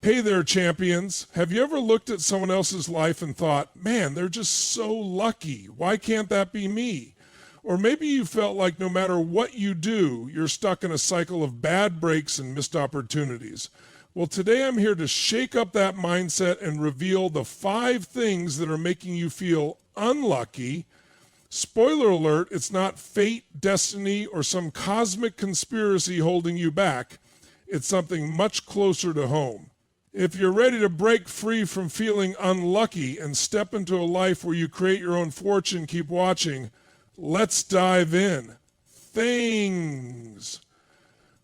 Hey there, champions. Have you ever looked at someone else's life and thought, man, they're just so lucky. Why can't that be me? Or maybe you felt like no matter what you do, you're stuck in a cycle of bad breaks and missed opportunities. Well, today I'm here to shake up that mindset and reveal the 5 things that are making you feel unlucky. Spoiler alert, it's not fate, destiny, or some cosmic conspiracy holding you back. It's something much closer to home. If you're ready to break free from feeling unlucky and step into a life where you create your own fortune, keep watching. Let's dive in. Things.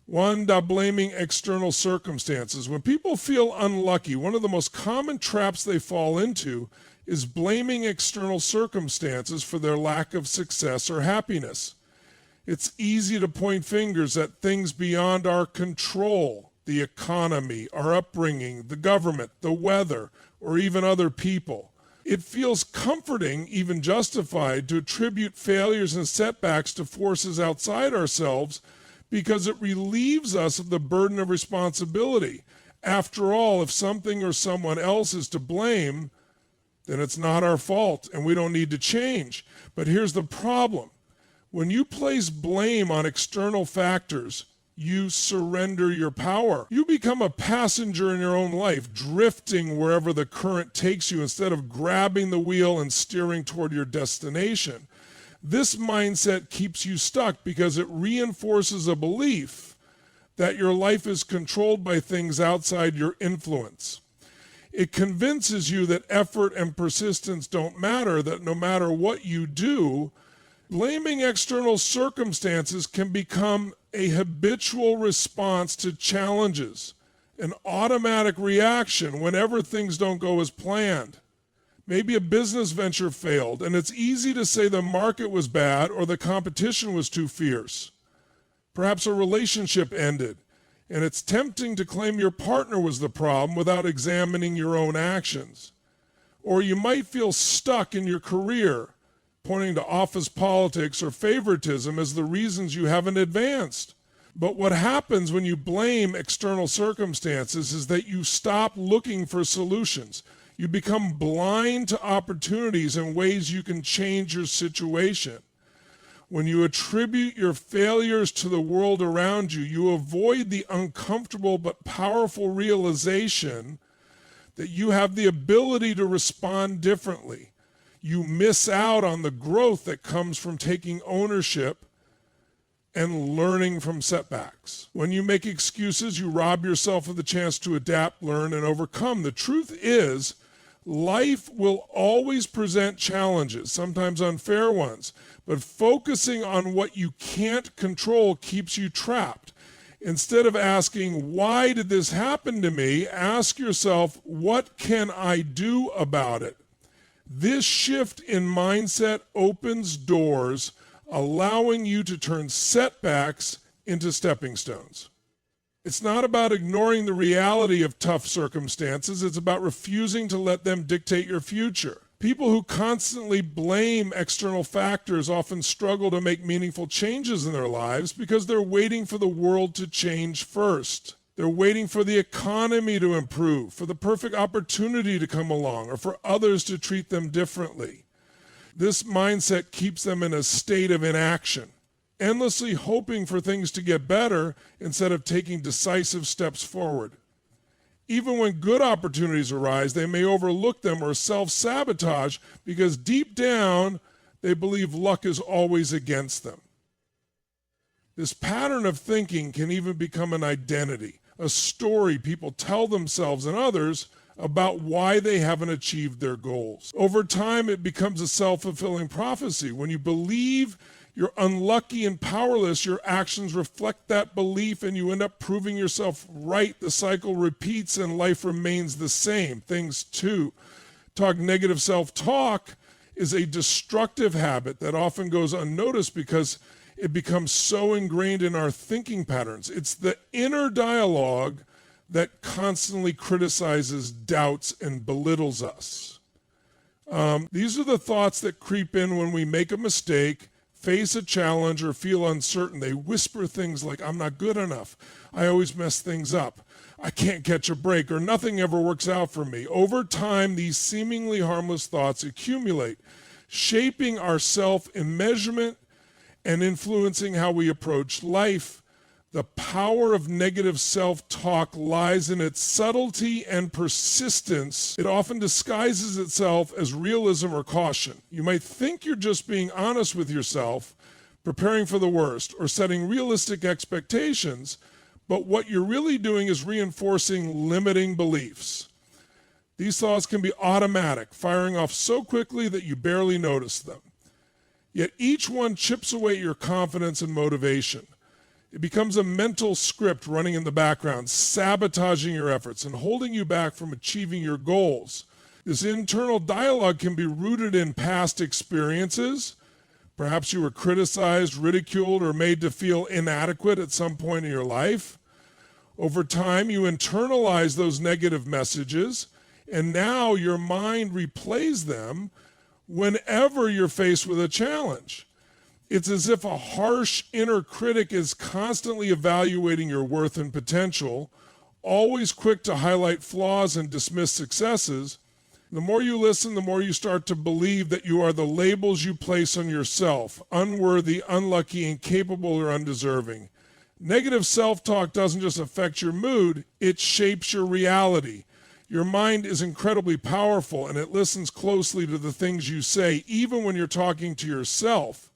1. Blaming external circumstances. When people feel unlucky, one of the most common traps they fall into is blaming external circumstances for their lack of success or happiness. It's easy to point fingers at things beyond our control. The economy, our upbringing, the government, the weather, or even other people. It feels comforting, even justified, to attribute failures and setbacks to forces outside ourselves because it relieves us of the burden of responsibility. After all, if something or someone else is to blame, then it's not our fault and we don't need to change. But here's the problem. When you place blame on external factors, you surrender your power. You become a passenger in your own life, drifting wherever the current takes you instead of grabbing the wheel and steering toward your destination. This mindset keeps you stuck because it reinforces a belief that your life is controlled by things outside your influence. It convinces you that effort and persistence don't matter, that no matter what you do, blaming external circumstances can become a habitual response to challenges, an automatic reaction whenever things don't go as planned. Maybe a business venture failed, and it's easy to say the market was bad or the competition was too fierce. Perhaps a relationship ended, and it's tempting to claim your partner was the problem without examining your own actions. Or you might feel stuck in your career, pointing to office politics or favoritism as the reasons you haven't advanced. But what happens when you blame external circumstances is that you stop looking for solutions. You become blind to opportunities and ways you can change your situation. When you attribute your failures to the world around you, you avoid the uncomfortable but powerful realization that you have the ability to respond differently. You miss out on the growth that comes from taking ownership and learning from setbacks. When you make excuses, you rob yourself of the chance to adapt, learn, and overcome. The truth is, life will always present challenges, sometimes unfair ones, but focusing on what you can't control keeps you trapped. Instead of asking, why did this happen to me? Ask yourself, what can I do about it? This shift in mindset opens doors, allowing you to turn setbacks into stepping stones. It's not about ignoring the reality of tough circumstances. It's about refusing to let them dictate your future. People who constantly blame external factors often struggle to make meaningful changes in their lives because they're waiting for the world to change first. They're waiting for the economy to improve, for the perfect opportunity to come along, or for others to treat them differently. This mindset keeps them in a state of inaction, endlessly hoping for things to get better instead of taking decisive steps forward. Even when good opportunities arise, they may overlook them or self-sabotage because deep down, they believe luck is always against them. This pattern of thinking can even become an identity, a story people tell themselves and others about why they haven't achieved their goals. Over time, it becomes a self-fulfilling prophecy. When you believe you're unlucky and powerless, your actions reflect that belief and you end up proving yourself right. The cycle repeats and life remains the same. Things too. Negative self-talk is a destructive habit that often goes unnoticed because it becomes so ingrained in our thinking patterns. It's the inner dialogue that constantly criticizes, doubts, and belittles us. These are the thoughts that creep in when we make a mistake, face a challenge or feel uncertain, they whisper things like, I'm not good enough, I always mess things up, I can't catch a break, or nothing ever works out for me. Over time, these seemingly harmless thoughts accumulate, shaping our self-immeasurement and influencing how we approach life. The power of negative self-talk lies in its subtlety and persistence. It often disguises itself as realism or caution. You might think you're just being honest with yourself, preparing for the worst, or setting realistic expectations, but what you're really doing is reinforcing limiting beliefs. These thoughts can be automatic, firing off so quickly that you barely notice them. Yet each one chips away at your confidence and motivation. It becomes a mental script running in the background, sabotaging your efforts and holding you back from achieving your goals. This internal dialogue can be rooted in past experiences. Perhaps you were criticized, ridiculed, or made to feel inadequate at some point in your life. Over time, you internalize those negative messages, and now your mind replays them whenever you're faced with a challenge. It's as if a harsh inner critic is constantly evaluating your worth and potential, always quick to highlight flaws and dismiss successes. The more you listen, the more you start to believe that you are the labels you place on yourself: unworthy, unlucky, incapable, or undeserving. Negative self-talk doesn't just affect your mood, it shapes your reality. Your mind is incredibly powerful, and it listens closely to the things you say, even when you're talking to yourself.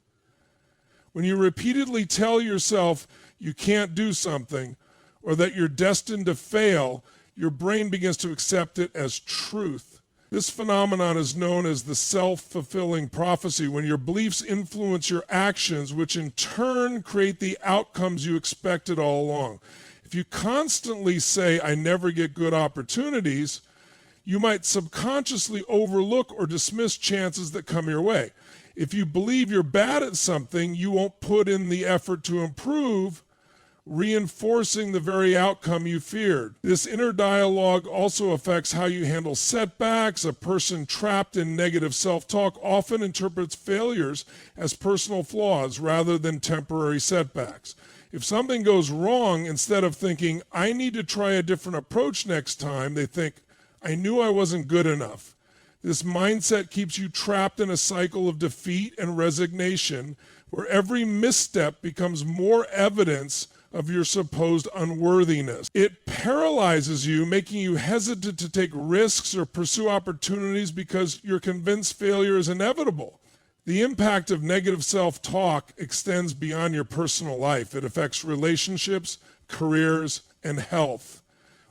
When you repeatedly tell yourself you can't do something or that you're destined to fail, your brain begins to accept it as truth. This phenomenon is known as the self-fulfilling prophecy, when your beliefs influence your actions, which in turn create the outcomes you expected all along. If you constantly say, I never get good opportunities, you might subconsciously overlook or dismiss chances that come your way. If you believe you're bad at something, you won't put in the effort to improve, reinforcing the very outcome you feared. This inner dialogue also affects how you handle setbacks. A person trapped in negative self-talk often interprets failures as personal flaws rather than temporary setbacks. If something goes wrong, instead of thinking, I need to try a different approach next time, they think, I knew I wasn't good enough. This mindset keeps you trapped in a cycle of defeat and resignation, where every misstep becomes more evidence of your supposed unworthiness. It paralyzes you, making you hesitant to take risks or pursue opportunities because you're convinced failure is inevitable. The impact of negative self-talk extends beyond your personal life. It affects relationships, careers, and health.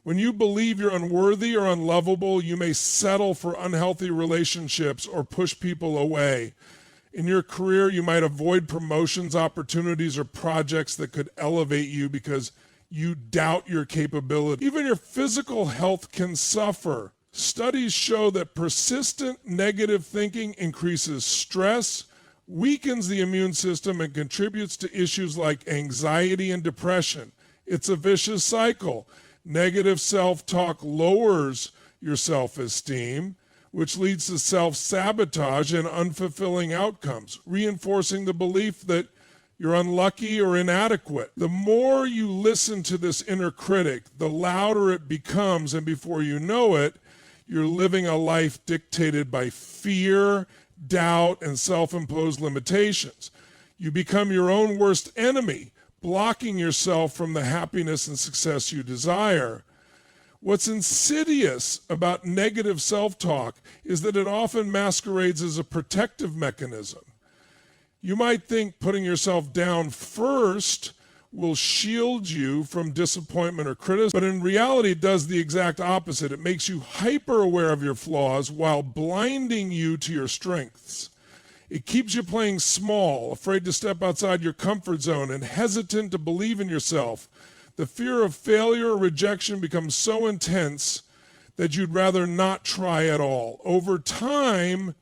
When you believe you're unworthy or unlovable, you may settle for unhealthy relationships or push people away. In your career, you might avoid promotions, opportunities, or projects that could elevate you because you doubt your capability. Even your physical health can suffer. Studies show that persistent negative thinking increases stress, weakens the immune system, and contributes to issues like anxiety and depression. It's a vicious cycle. Negative self-talk lowers your self-esteem, which leads to self-sabotage and unfulfilling outcomes, reinforcing the belief that you're unlucky or inadequate. The more you listen to this inner critic, the louder it becomes, and before you know it, you're living a life dictated by fear, doubt, and self-imposed limitations. You become your own worst enemy, blocking yourself from the happiness and success you desire. What's insidious about negative self-talk is that it often masquerades as a protective mechanism. You might think putting yourself down first will shield you from disappointment or criticism, but in reality it does the exact opposite. It makes you hyper aware of your flaws while blinding you to your strengths. It keeps you playing small, afraid to step outside your comfort zone, and hesitant to believe in yourself. The fear of failure or rejection becomes so intense that you'd rather not try at all. Over time,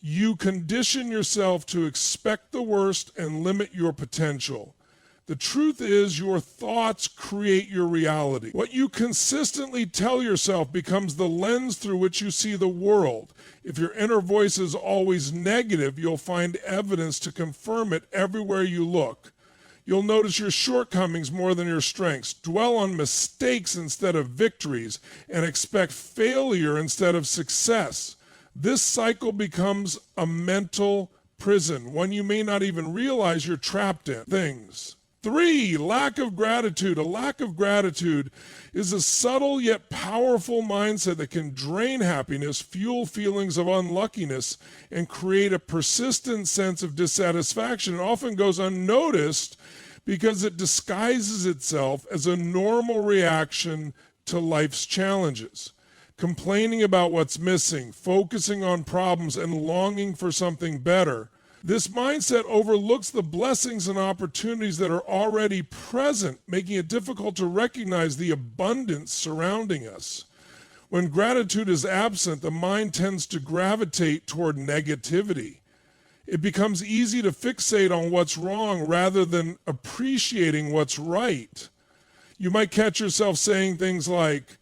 you condition yourself to expect the worst and limit your potential. The truth is, your thoughts create your reality. What you consistently tell yourself becomes the lens through which you see the world. If your inner voice is always negative, you'll find evidence to confirm it everywhere you look. You'll notice your shortcomings more than your strengths, dwell on mistakes instead of victories, and expect failure instead of success. This cycle becomes a mental prison, one you may not even realize you're trapped in. Things. 3, lack of gratitude. A lack of gratitude is a subtle yet powerful mindset that can drain happiness, fuel feelings of unluckiness, and create a persistent sense of dissatisfaction. It often goes unnoticed because it disguises itself as a normal reaction to life's challenges. Complaining about what's missing, focusing on problems, and longing for something better. This mindset overlooks the blessings and opportunities that are already present, making it difficult to recognize the abundance surrounding us. When gratitude is absent, the mind tends to gravitate toward negativity. It becomes easy to fixate on what's wrong rather than appreciating what's right. You might catch yourself saying things like,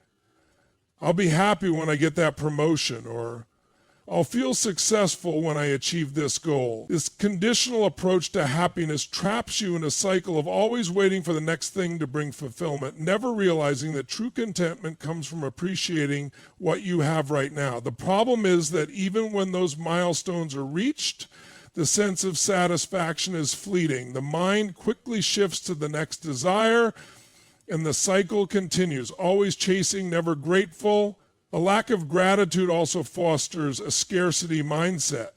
"I'll be happy when I get that promotion," or "I'll feel successful when I achieve this goal." This conditional approach to happiness traps you in a cycle of always waiting for the next thing to bring fulfillment, never realizing that true contentment comes from appreciating what you have right now. The problem is that even when those milestones are reached, the sense of satisfaction is fleeting. The mind quickly shifts to the next desire, and the cycle continues, always chasing, never grateful. A lack of gratitude also fosters a scarcity mindset.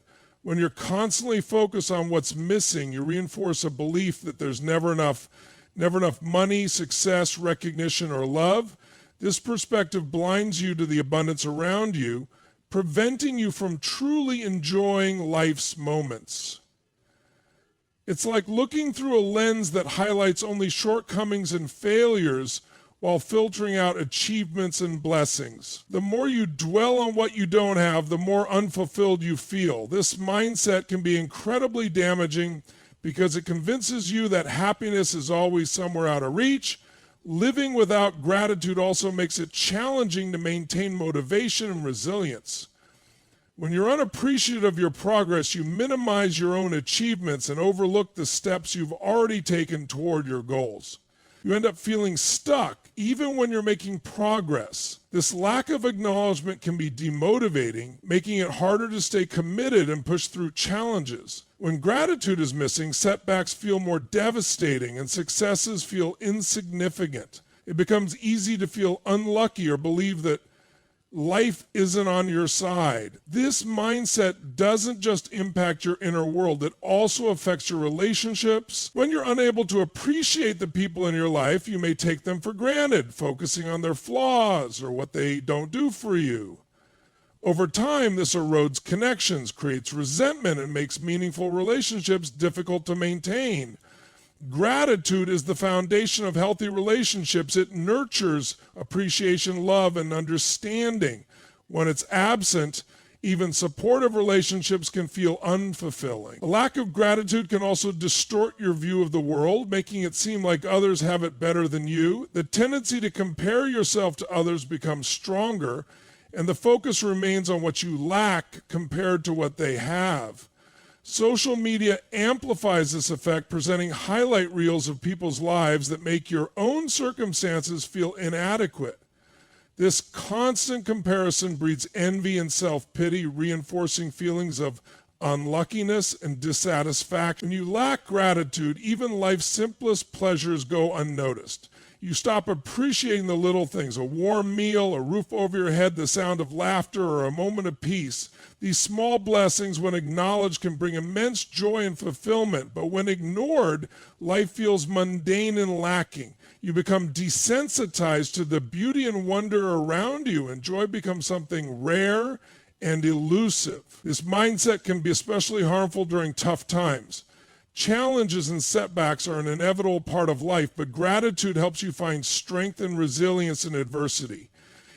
When you're constantly focused on what's missing, you reinforce a belief that there's never enough money, success, recognition, or love. This perspective blinds you to the abundance around you, preventing you from truly enjoying life's moments. It's like looking through a lens that highlights only shortcomings and failures while filtering out achievements and blessings. The more you dwell on what you don't have, the more unfulfilled you feel. This mindset can be incredibly damaging because it convinces you that happiness is always somewhere out of reach. Living without gratitude also makes it challenging to maintain motivation and resilience. When you're unappreciative of your progress, you minimize your own achievements and overlook the steps you've already taken toward your goals. You end up feeling stuck even when you're making progress. This lack of acknowledgement can be demotivating, making it harder to stay committed and push through challenges. When gratitude is missing, setbacks feel more devastating and successes feel insignificant. It becomes easy to feel unlucky or believe that life isn't on your side. This mindset doesn't just impact your inner world, it also affects your relationships. When you're unable to appreciate the people in your life, you may take them for granted, focusing on their flaws or what they don't do for you. Over time, this erodes connections, creates resentment, and makes meaningful relationships difficult to maintain. Gratitude is the foundation of healthy relationships. It nurtures appreciation, love, and understanding. When it's absent, even supportive relationships can feel unfulfilling. A lack of gratitude can also distort your view of the world, making it seem like others have it better than you. The tendency to compare yourself to others becomes stronger, and the focus remains on what you lack compared to what they have. Social media amplifies this effect, presenting highlight reels of people's lives that make your own circumstances feel inadequate. This constant comparison breeds envy and self-pity, reinforcing feelings of unluckiness and dissatisfaction. When you lack gratitude, even life's simplest pleasures go unnoticed. You stop appreciating the little things, a warm meal, a roof over your head, the sound of laughter, or a moment of peace. These small blessings, when acknowledged, can bring immense joy and fulfillment, but when ignored, life feels mundane and lacking. You become desensitized to the beauty and wonder around you, and joy becomes something rare and elusive. This mindset can be especially harmful during tough times. Challenges and setbacks are an inevitable part of life, but gratitude helps you find strength and resilience in adversity.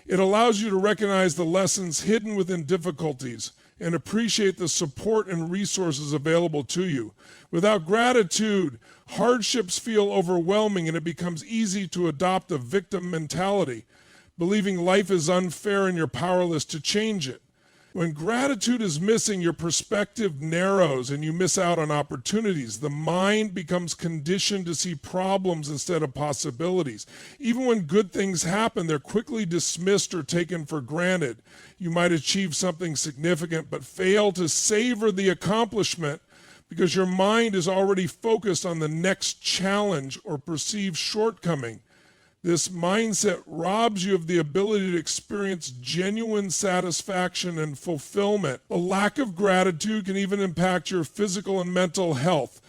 It allows you to recognize the lessons hidden within difficulties and appreciate the support and resources available to you. Without gratitude, hardships feel overwhelming and it becomes easy to adopt a victim mentality, believing life is unfair and you're powerless to change it. When gratitude is missing, your perspective narrows and you miss out on opportunities. The mind becomes conditioned to see problems instead of possibilities. Even when good things happen, they're quickly dismissed or taken for granted. You might achieve something significant, but fail to savor the accomplishment because your mind is already focused on the next challenge or perceived shortcoming. This mindset robs you of the ability to experience genuine satisfaction and fulfillment. A lack of gratitude can even impact your physical and mental health.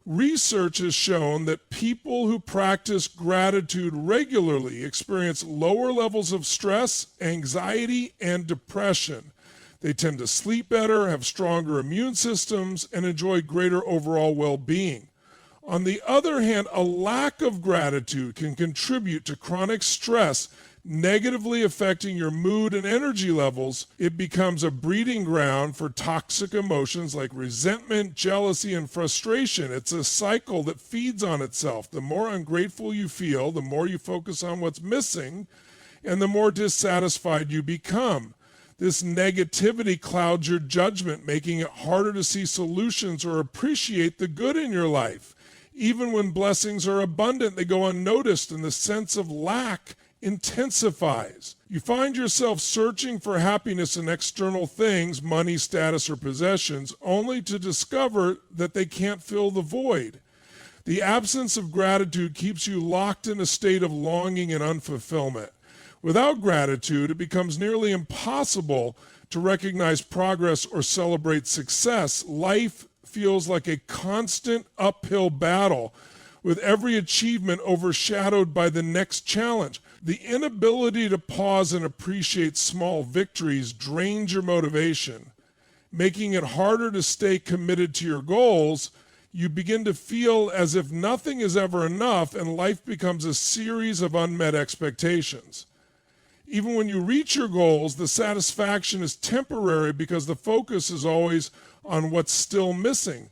Research has shown that people who practice gratitude regularly experience lower levels of stress, anxiety, and depression. They tend to sleep better, have stronger immune systems, and enjoy greater overall well-being. On the other hand, a lack of gratitude can contribute to chronic stress, negatively affecting your mood and energy levels. It becomes a breeding ground for toxic emotions like resentment, jealousy, and frustration. It's a cycle that feeds on itself. The more ungrateful you feel, the more you focus on what's missing, and the more dissatisfied you become. This negativity clouds your judgment, making it harder to see solutions or appreciate the good in your life. Even when blessings are abundant, they go unnoticed and the sense of lack intensifies. You find yourself searching for happiness in external things, money, status, or possessions, only to discover that they can't fill the void. The absence of gratitude keeps you locked in a state of longing and unfulfillment. Without gratitude, it becomes nearly impossible to recognize progress or celebrate success. Life feels like a constant uphill battle, with every achievement overshadowed by the next challenge. The inability to pause and appreciate small victories drains your motivation, making it harder to stay committed to your goals. You begin to feel as if nothing is ever enough, and life becomes a series of unmet expectations. Even when you reach your goals, the satisfaction is temporary because the focus is always on what's still missing.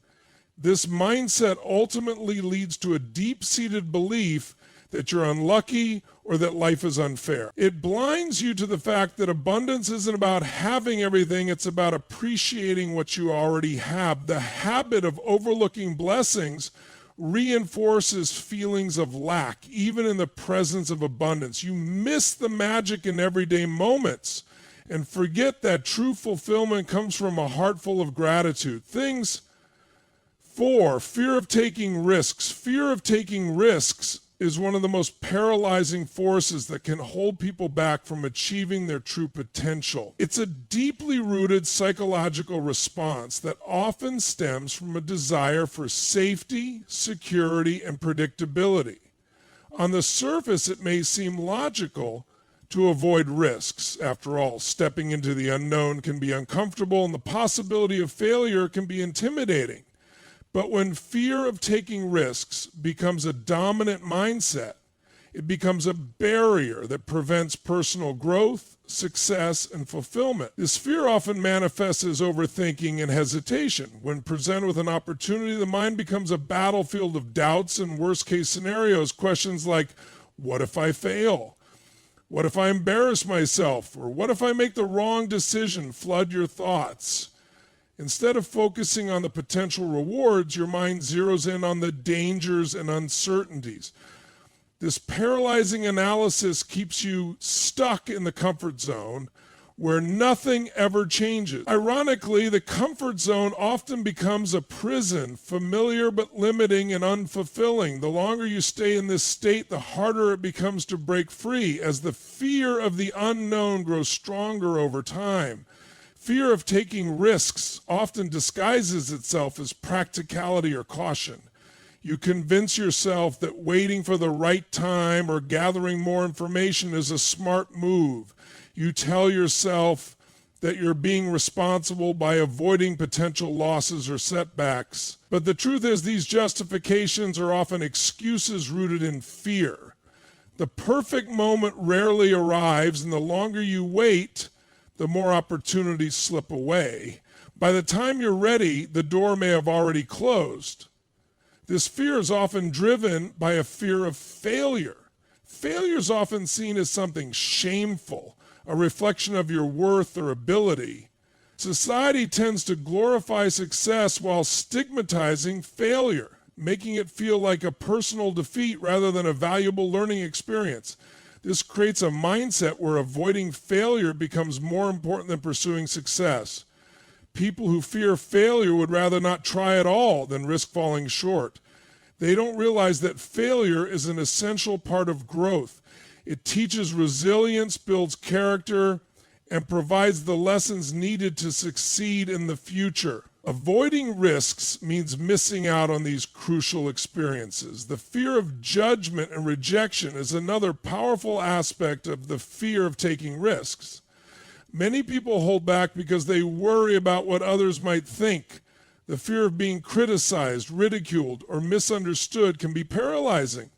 This mindset ultimately leads to a deep-seated belief that you're unlucky or that life is unfair. It blinds you to the fact that abundance isn't about having everything, it's about appreciating what you already have. The habit of overlooking blessings reinforces feelings of lack, even in the presence of abundance. You miss the magic in everyday moments and forget that true fulfillment comes from a heart full of gratitude. 4, fear of taking risks. Fear of taking risks is one of the most paralyzing forces that can hold people back from achieving their true potential. It's a deeply rooted psychological response that often stems from a desire for safety, security, and predictability. On the surface, it may seem logical to avoid risks. After all, stepping into the unknown can be uncomfortable, and the possibility of failure can be intimidating. But when fear of taking risks becomes a dominant mindset, it becomes a barrier that prevents personal growth, success, and fulfillment. This fear often manifests as overthinking and hesitation. When presented with an opportunity, the mind becomes a battlefield of doubts and worst-case scenarios. Questions like, what if I fail? What if I embarrass myself? Or what if I make the wrong decision? Flood your thoughts. Instead of focusing on the potential rewards, your mind zeroes in on the dangers and uncertainties. This paralyzing analysis keeps you stuck in the comfort zone where nothing ever changes. Ironically, the comfort zone often becomes a prison, familiar but limiting and unfulfilling. The longer you stay in this state, the harder it becomes to break free, as the fear of the unknown grows stronger over time. Fear of taking risks often disguises itself as practicality or caution. You convince yourself that waiting for the right time or gathering more information is a smart move. You tell yourself that you're being responsible by avoiding potential losses or setbacks. But the truth is, these justifications are often excuses rooted in fear. The perfect moment rarely arrives, and the longer you wait, the more opportunities slip away. By the time you're ready, the door may have already closed. This fear is often driven by a fear of failure. Failure is often seen as something shameful, a reflection of your worth or ability. Society tends to glorify success while stigmatizing failure, making it feel like a personal defeat rather than a valuable learning experience. This creates a mindset where avoiding failure becomes more important than pursuing success. People who fear failure would rather not try at all than risk falling short. They don't realize that failure is an essential part of growth. It teaches resilience, builds character, and provides the lessons needed to succeed in the future. Avoiding risks means missing out on these crucial experiences. The fear of judgment and rejection is another powerful aspect of the fear of taking risks. Many people hold back because they worry about what others might think. The fear of being criticized, ridiculed, or misunderstood can be paralyzing.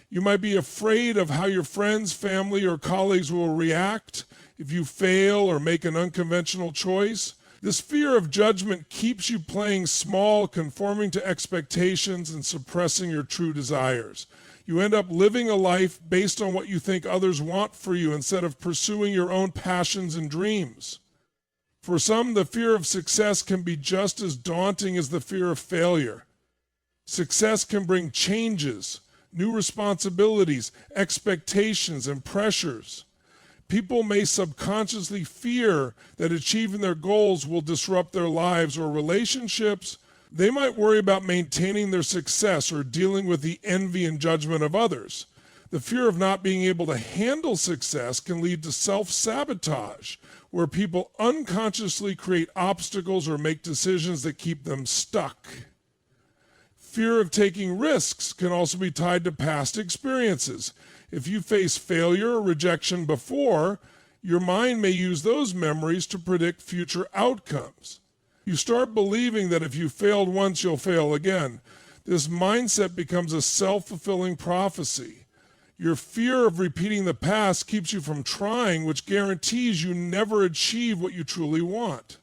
You might be afraid of how your friends, family, or colleagues will react if you fail or make an unconventional choice. This fear of judgment keeps you playing small, conforming to expectations, and suppressing your true desires. You end up living a life based on what you think others want for you instead of pursuing your own passions and dreams. For some, the fear of success can be just as daunting as the fear of failure. Success can bring changes, new responsibilities, expectations, and pressures. People may subconsciously fear that achieving their goals will disrupt their lives or relationships. They might worry about maintaining their success or dealing with the envy and judgment of others. The fear of not being able to handle success can lead to self-sabotage, where people unconsciously create obstacles or make decisions that keep them stuck. Fear of taking risks can also be tied to past experiences. If you face failure or rejection before, your mind may use those memories to predict future outcomes. You start believing that if you failed once, you'll fail again. This mindset becomes a self-fulfilling prophecy. Your fear of repeating the past keeps you from trying, which guarantees you never achieve what you truly want.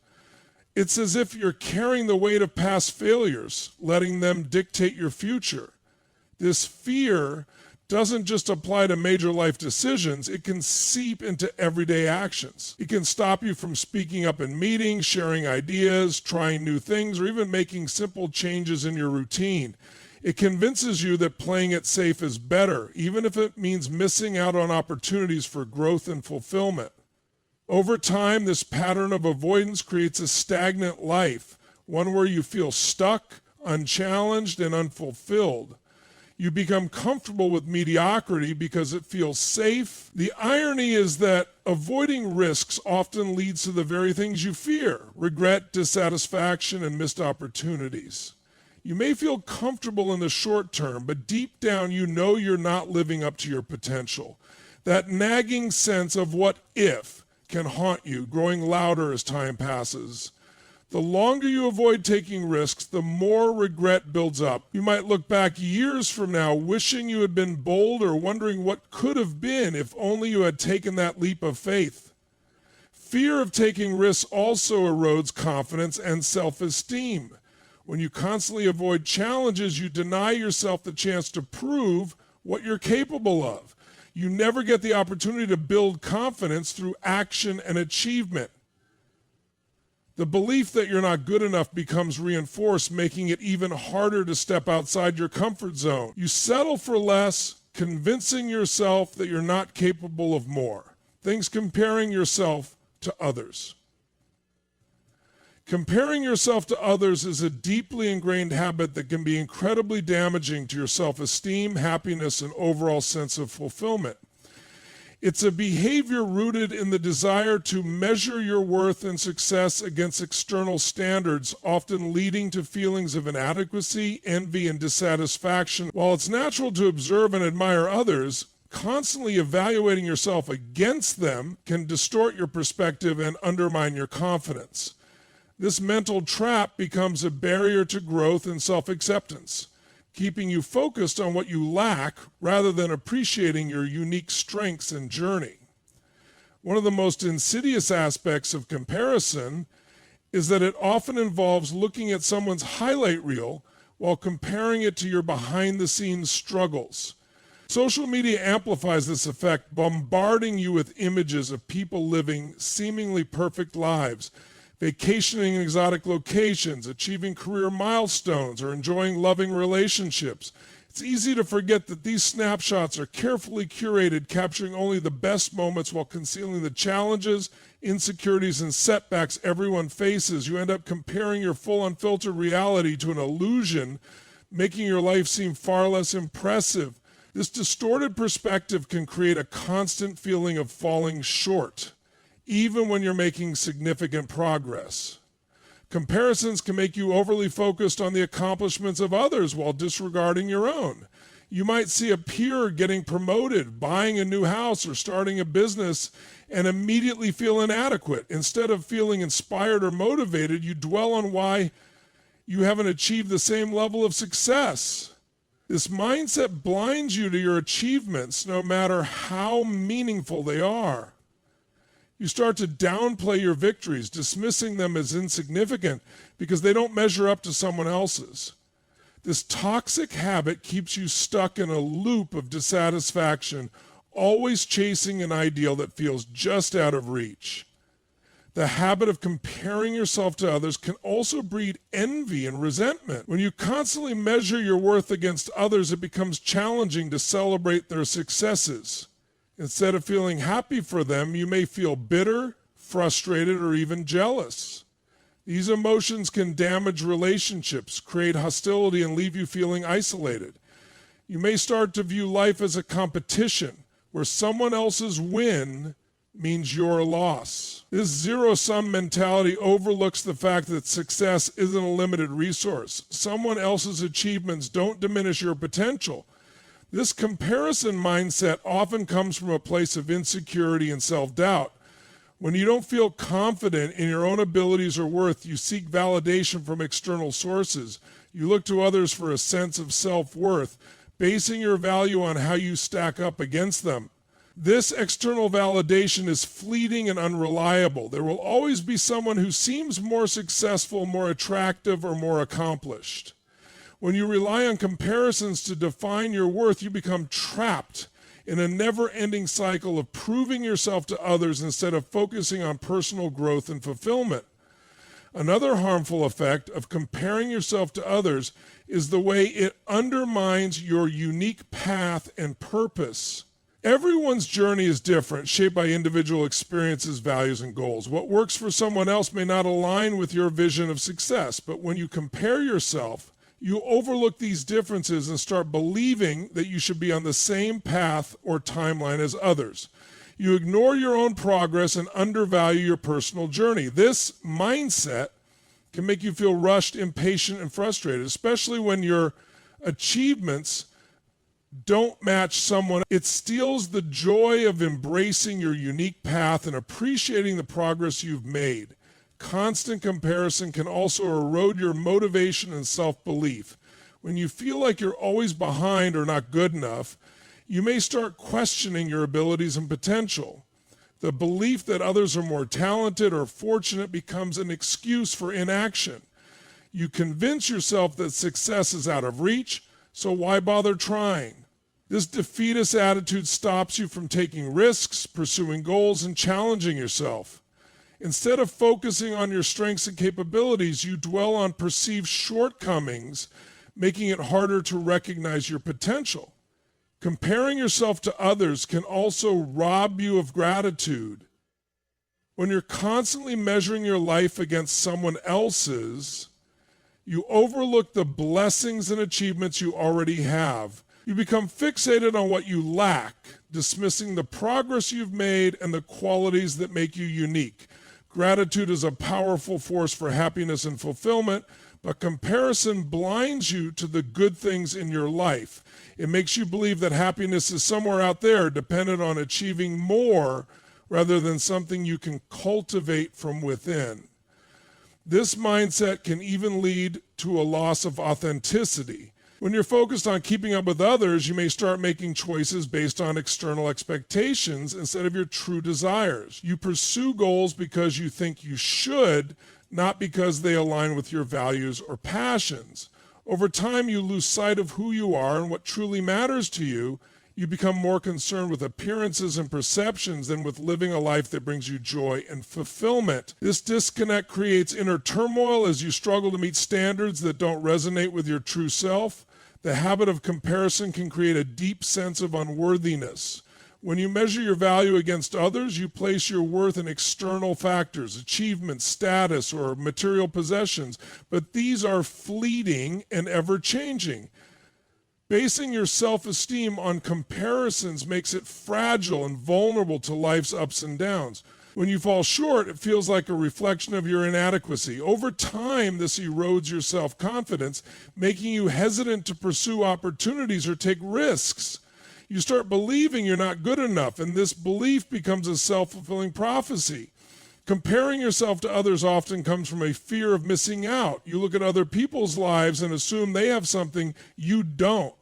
It's as if you're carrying the weight of past failures, letting them dictate your future. This fear doesn't just apply to major life decisions, it can seep into everyday actions. It can stop you from speaking up in meetings, sharing ideas, trying new things, or even making simple changes in your routine. It convinces you that playing it safe is better, even if it means missing out on opportunities for growth and fulfillment. Over time, this pattern of avoidance creates a stagnant life, one where you feel stuck, unchallenged, and unfulfilled. You become comfortable with mediocrity because it feels safe. The irony is that avoiding risks often leads to the very things you fear: regret, dissatisfaction, and missed opportunities. You may feel comfortable in the short term, but deep down you know you're not living up to your potential. That nagging sense of what if can haunt you, growing louder as time passes. The longer you avoid taking risks, the more regret builds up. You might look back years from now wishing you had been bold or wondering what could have been if only you had taken that leap of faith. Fear of taking risks also erodes confidence and self-esteem. When you constantly avoid challenges, you deny yourself the chance to prove what you're capable of. You never get the opportunity to build confidence through action and achievement. The belief that you're not good enough becomes reinforced, making it even harder to step outside your comfort zone. You settle for less, convincing yourself that you're not capable of more. Things comparing yourself to others. Comparing yourself to others is a deeply ingrained habit that can be incredibly damaging to your self-esteem, happiness, and overall sense of fulfillment. It's a behavior rooted in the desire to measure your worth and success against external standards, often leading to feelings of inadequacy, envy, and dissatisfaction. While it's natural to observe and admire others, constantly evaluating yourself against them can distort your perspective and undermine your confidence. This mental trap becomes a barrier to growth and self-acceptance, keeping you focused on what you lack rather than appreciating your unique strengths and journey. One of the most insidious aspects of comparison is that it often involves looking at someone's highlight reel while comparing it to your behind-the-scenes struggles. Social media amplifies this effect, bombarding you with images of people living seemingly perfect lives, vacationing in exotic locations, achieving career milestones, or enjoying loving relationships. It's easy to forget that these snapshots are carefully curated, capturing only the best moments while concealing the challenges, insecurities, and setbacks everyone faces. You end up comparing your full unfiltered reality to an illusion, making your life seem far less impressive. This distorted perspective can create a constant feeling of falling short, even when you're making significant progress. Comparisons can make you overly focused on the accomplishments of others while disregarding your own. You might see a peer getting promoted, buying a new house, or starting a business and immediately feel inadequate. Instead of feeling inspired or motivated, you dwell on why you haven't achieved the same level of success. This mindset blinds you to your achievements, no matter how meaningful they are. You start to downplay your victories, dismissing them as insignificant because they don't measure up to someone else's. This toxic habit keeps you stuck in a loop of dissatisfaction, always chasing an ideal that feels just out of reach. The habit of comparing yourself to others can also breed envy and resentment. When you constantly measure your worth against others, it becomes challenging to celebrate their successes. Instead of feeling happy for them, you may feel bitter, frustrated, or even jealous. These emotions can damage relationships, create hostility, and leave you feeling isolated. You may start to view life as a competition, where someone else's win means your loss. This zero-sum mentality overlooks the fact that success isn't a limited resource. Someone else's achievements don't diminish your potential. This comparison mindset often comes from a place of insecurity and self-doubt. When you don't feel confident in your own abilities or worth, you seek validation from external sources. You look to others for a sense of self-worth, basing your value on how you stack up against them. This external validation is fleeting and unreliable. There will always be someone who seems more successful, more attractive, or more accomplished. When you rely on comparisons to define your worth, you become trapped in a never-ending cycle of proving yourself to others instead of focusing on personal growth and fulfillment. Another harmful effect of comparing yourself to others is the way it undermines your unique path and purpose. Everyone's journey is different, shaped by individual experiences, values, and goals. What works for someone else may not align with your vision of success, but when you compare yourself, you overlook these differences and start believing that you should be on the same path or timeline as others. You ignore your own progress and undervalue your personal journey. This mindset can make you feel rushed, impatient, and frustrated, especially when your achievements don't match someone. It steals the joy of embracing your unique path and appreciating the progress you've made. Constant comparison can also erode your motivation and self-belief. When you feel like you're always behind or not good enough, you may start questioning your abilities and potential. The belief that others are more talented or fortunate becomes an excuse for inaction. You convince yourself that success is out of reach, so why bother trying? This defeatist attitude stops you from taking risks, pursuing goals, and challenging yourself. Instead of focusing on your strengths and capabilities, you dwell on perceived shortcomings, making it harder to recognize your potential. Comparing yourself to others can also rob you of gratitude. When you're constantly measuring your life against someone else's, you overlook the blessings and achievements you already have. You become fixated on what you lack, dismissing the progress you've made and the qualities that make you unique. Gratitude is a powerful force for happiness and fulfillment, but comparison blinds you to the good things in your life. It makes you believe that happiness is somewhere out there, dependent on achieving more rather than something you can cultivate from within. This mindset can even lead to a loss of authenticity. When you're focused on keeping up with others, you may start making choices based on external expectations instead of your true desires. You pursue goals because you think you should, not because they align with your values or passions. Over time, you lose sight of who you are and what truly matters to you. You become more concerned with appearances and perceptions than with living a life that brings you joy and fulfillment. This disconnect creates inner turmoil as you struggle to meet standards that don't resonate with your true self. The habit of comparison can create a deep sense of unworthiness. When you measure your value against others, you place your worth in external factors, achievements, status, or material possessions, but these are fleeting and ever-changing. Basing your self-esteem on comparisons makes it fragile and vulnerable to life's ups and downs. When you fall short, it feels like a reflection of your inadequacy. Over time, this erodes your self-confidence, making you hesitant to pursue opportunities or take risks. You start believing you're not good enough, and this belief becomes a self-fulfilling prophecy. Comparing yourself to others often comes from a fear of missing out. You look at other people's lives and assume they have something you don't.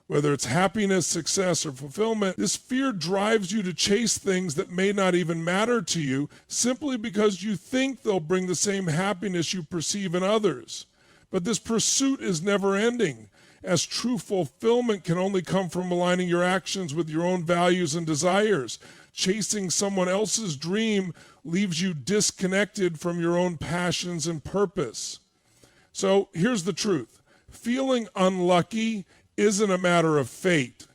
Whether it's happiness, success, or fulfillment, this fear drives you to chase things that may not even matter to you simply because you think they'll bring the same happiness you perceive in others. But this pursuit is never ending, as true fulfillment can only come from aligning your actions with your own values and desires. Chasing someone else's dream leaves you disconnected from your own passions and purpose. So here's the truth. Feeling unlucky isn't a matter of fate.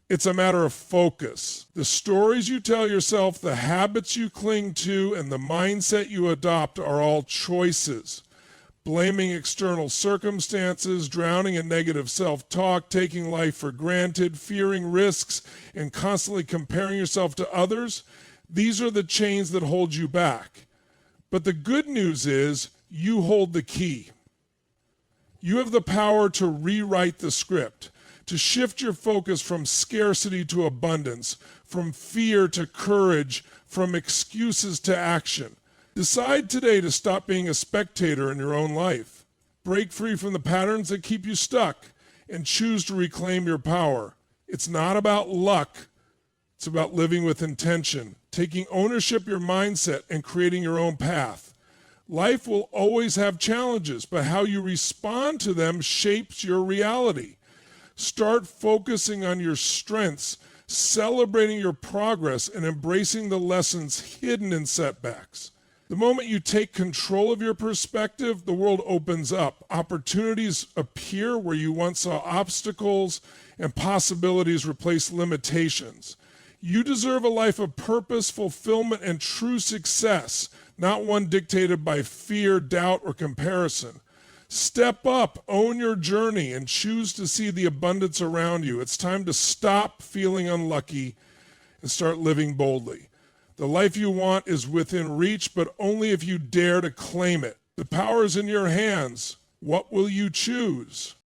It's a matter of focus. The stories you tell yourself, the habits you cling to, and the mindset you adopt are all choices. Blaming external circumstances, drowning in negative self-talk, taking life for granted, fearing risks, and constantly comparing yourself to others, these are the chains that hold you back. But the good news is you hold the key. You have the power to rewrite the script, to shift your focus from scarcity to abundance, from fear to courage, from excuses to action. Decide today to stop being a spectator in your own life. Break free from the patterns that keep you stuck and choose to reclaim your power. It's not about luck. It's about living with intention, taking ownership of your mindset and creating your own path. Life will always have challenges, but how you respond to them shapes your reality. Start focusing on your strengths, celebrating your progress, and embracing the lessons hidden in setbacks. The moment you take control of your perspective, the world opens up. Opportunities appear where you once saw obstacles, and possibilities replace limitations. You deserve a life of purpose, fulfillment, and true success, not one dictated by fear, doubt, or comparison. Step up, own your journey, and choose to see the abundance around you. It's time to stop feeling unlucky and start living boldly. The life you want is within reach, but only if you dare to claim it. The power is in your hands. What will you choose?